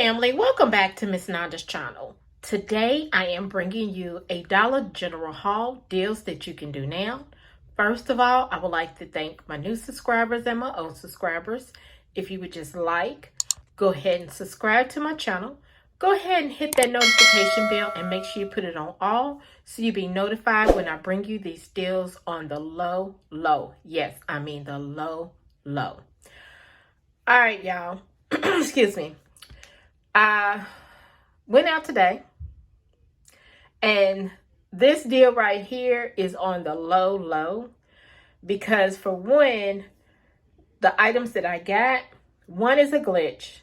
family, welcome back to Miss Nanda's channel. Today I am bringing you a Dollar General haul, deals that you can do now. First of all, I would like to thank my new subscribers and my old subscribers. If you would just go ahead and subscribe to my channel. Go ahead and hit that notification bell and make sure you put it on all so you'll be notified when I bring you these deals on the low. Yes, I mean the low. All right, y'all. Excuse me. I went out today, and this deal right here is on the low because, for one, the items that I got, one is a glitch,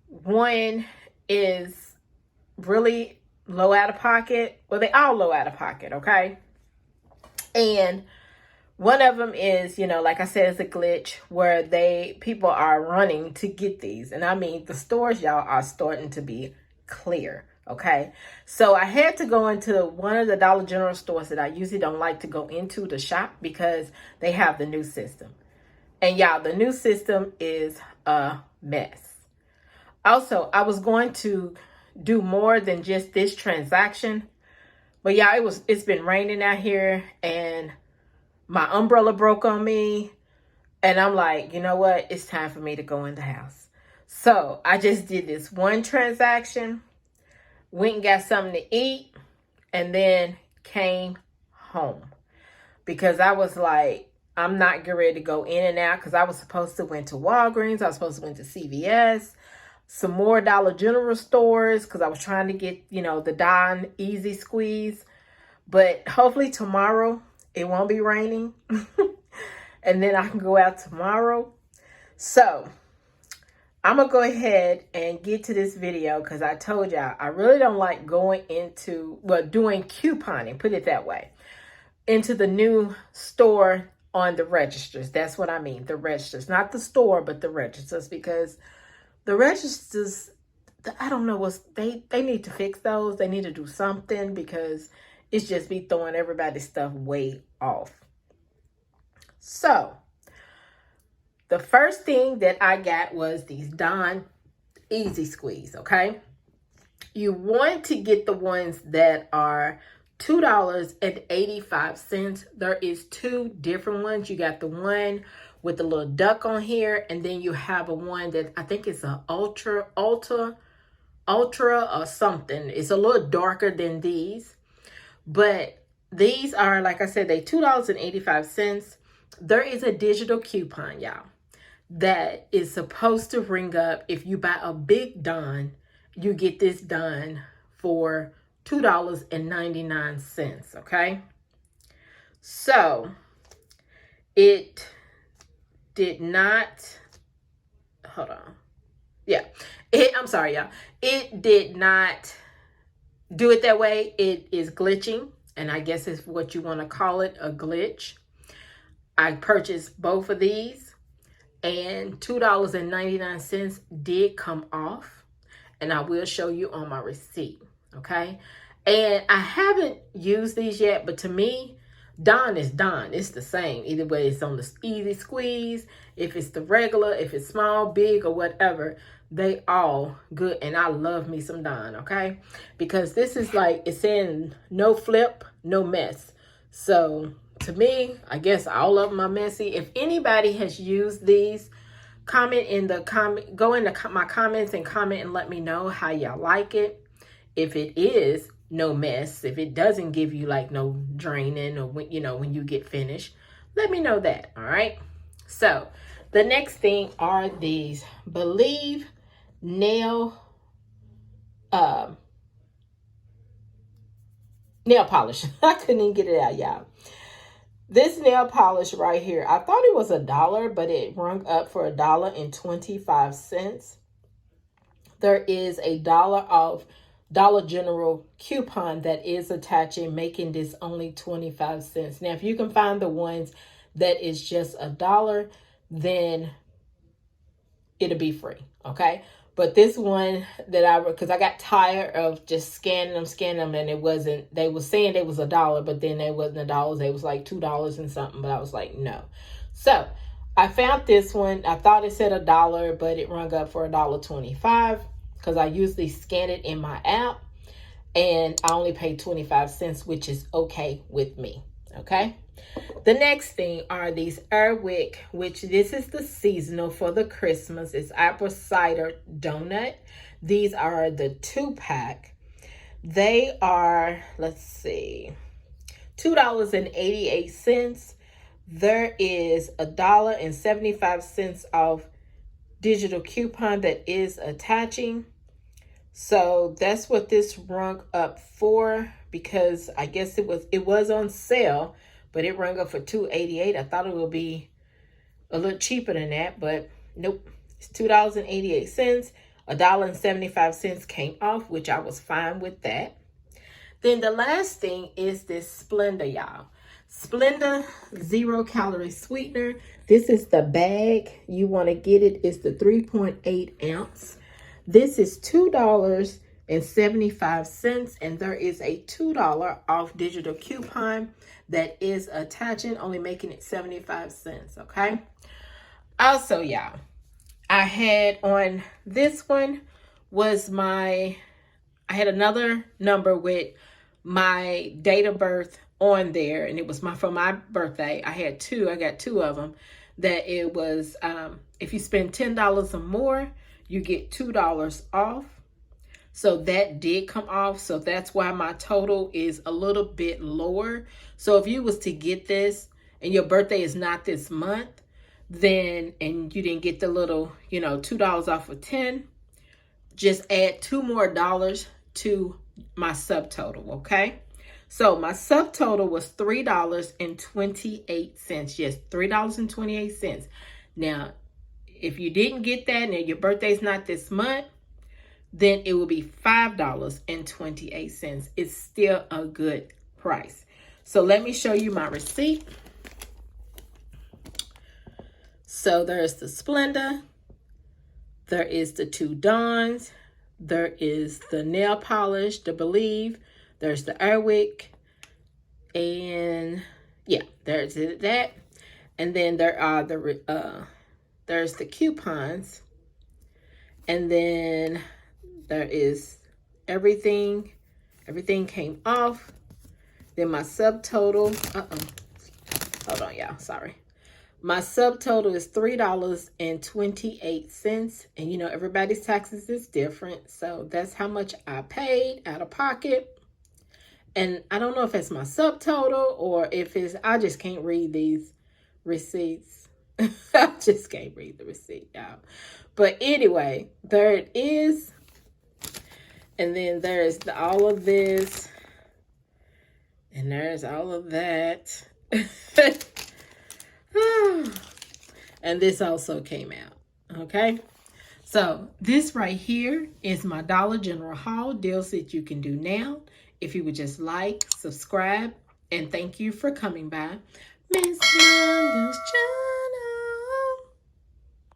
one is really low out of pocket. Well, they all low out of pocket, okay? And one of them is, like I said, it's a glitch where people are running to get these. And I mean, the stores, y'all, are starting to be clear, okay? So I had to go into one of the Dollar General stores that I usually don't like to go into to shop because they have the new system. And y'all, the new system is a mess. Also, I was going to do more than just this transaction. But y'all, it's been raining out here and my umbrella broke on me, and I'm like, you know what? It's time for me to go in the house. So I just did this one transaction, went and got something to eat, and then came home. Because I was like, I'm not getting ready to go in and out because I was supposed to went to Walgreens. I was supposed to went to CVS, some more Dollar General stores because I was trying to get, the Don Easy Squeeze. But hopefully tomorrow it won't be raining. And then I can go out tomorrow. So I'm going to go ahead and get to this video because I told y'all I really don't like doing couponing, put it that way, into the new store on the registers. That's what I mean, the registers. Not the store, but the registers, because the registers, I don't know they need to fix those. They need to do something because it's just be throwing everybody's stuff way off. So the first thing that I got was these Don Easy Squeeze, okay? You want to get the ones that are $2.85. There is two different ones. You got the one with the little duck on here, and then you have a one that I think is an ultra or something. It's a little darker than these. But these are, like I said, they $2.85. There is a digital coupon, y'all, that is supposed to ring up. If you buy a big Don, you get this Don for $2.99, okay? So it did not, hold on. Yeah, I'm sorry, y'all. It did not do it that way. It is glitching, and I guess it's what you want to call it, a glitch. I purchased both of these, and $2.99 did come off, and I will show you on my receipt, okay? And I haven't used these yet, but to me, Don is Don. It's the same. Either way, it's on the Easy Squeeze, if it's the regular, if it's small, big, or whatever, they all good. And I love me some Don, okay? Because this is like, it's saying no flip, no mess. So to me, I guess all of them are messy. If anybody has used these, go into my comments and comment and let me know how y'all like it. If it is no mess, if it doesn't give you like no draining, or when you get finished, let me know that. All right. So the next thing are these Believe nail polish. I couldn't even get it out, y'all. This nail polish right here, I thought it was $1, but it rung up for $1.25. There is a $1 off Dollar General coupon that is attaching, making this only 25 cents. Now, if you can find the ones that is just $1, then it'll be free, okay? But this one that because I got tired of just scanning them, and it wasn't, they were saying it was $1, but then it wasn't $1. It was like $2 and something, but I was like, no. So I found this one. I thought it said $1, but it rung up for $1.25 because I usually scan it in my app, and I only paid 25 cents, which is okay with me. Okay. The next thing are these Airwick, which this is the seasonal for the Christmas. It's apple cider donut. These are the 2-pack. They are, let's see, $2.88. There is $1.75 off digital coupon that is attaching. So that's what this rung up for, because I guess it was on sale, but it rung up for $2.88. I thought it would be a little cheaper than that, but nope. It's $2.88. $1.75 came off, which I was fine with that. Then the last thing is this Splenda, y'all. Splenda 0-calorie sweetener. This is the bag. You want to get it. It's the 3.8 ounce. This is $2.75, and there is a $2 off digital coupon that is attaching, only making it 75 cents, okay? Also, y'all, I had on this one was I had another number with my date of birth on there, and it was for my birthday. I got two of them, that it was, if you spend $10 or more, you get $2 off. So that did come off. So that's why my total is a little bit lower. So if you was to get this and your birthday is not this month, then, and you didn't get the little, $2 off of 10, just add $2 more to my subtotal, okay? So my subtotal was $3.28. Yes, $3.28. Now, if you didn't get that and your birthday's not this month, then it will be $5.28. It's still a good price. So let me show you my receipt. So there's the Splenda. There is the 2 Dawns. There is the nail polish, the Believe. There's the Airwick. And yeah, there's that. And then there are there's the coupons. And then there is everything. Everything came off. Then my subtotal. Hold on, y'all. Sorry. My subtotal is $3.28. And everybody's taxes is different. So that's how much I paid out of pocket. And I don't know if it's my subtotal or if it's, I just can't read these receipts. I just can't read the receipt, y'all. But anyway, there it is. And then there's all of this. And there's all of that. And this also came out. Okay. So this right here is my Dollar General haul deals that you can do now. If you would just like, subscribe, and thank you for coming by. Miss Londa's